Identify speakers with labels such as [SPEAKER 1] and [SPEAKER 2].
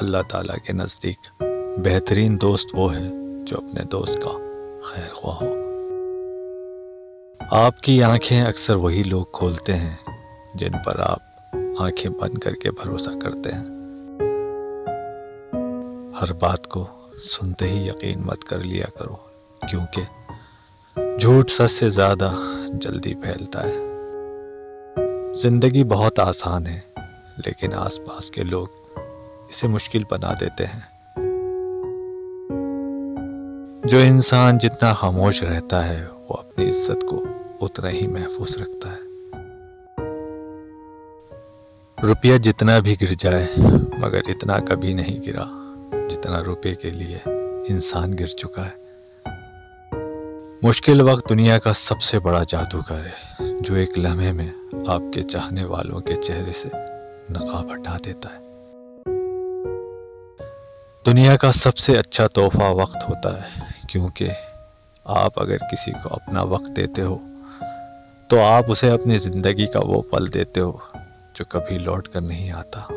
[SPEAKER 1] اللہ تعالیٰ کے نزدیک بہترین دوست وہ ہے جو اپنے دوست کا خیر خواہ ہو۔ آپ کی آنکھیں اکثر وہی لوگ کھولتے ہیں جن پر آپ آنکھیں بند کر کے بھروسہ کرتے ہیں۔ ہر بات کو سنتے ہی یقین مت کر لیا کرو، کیونکہ جھوٹ سچ سے زیادہ جلدی پھیلتا ہے۔ زندگی بہت آسان ہے، لیکن آس پاس کے لوگ اسے مشکل بنا دیتے ہیں۔ جو انسان جتنا خاموش رہتا ہے وہ اپنی عزت کو اتنا ہی محفوظ رکھتا ہے۔ روپیہ جتنا بھی گر جائے مگر اتنا کبھی نہیں گرا جتنا روپے کے لیے انسان گر چکا ہے۔ مشکل وقت دنیا کا سب سے بڑا جادوگر ہے، جو ایک لمحے میں آپ کے چاہنے والوں کے چہرے سے نقاب ہٹا دیتا ہے۔ دنیا کا سب سے اچھا تحفہ وقت ہوتا ہے، کیونکہ آپ اگر کسی کو اپنا وقت دیتے ہو تو آپ اسے اپنی زندگی کا وہ پل دیتے ہو جو کبھی لوٹ کر نہیں آتا۔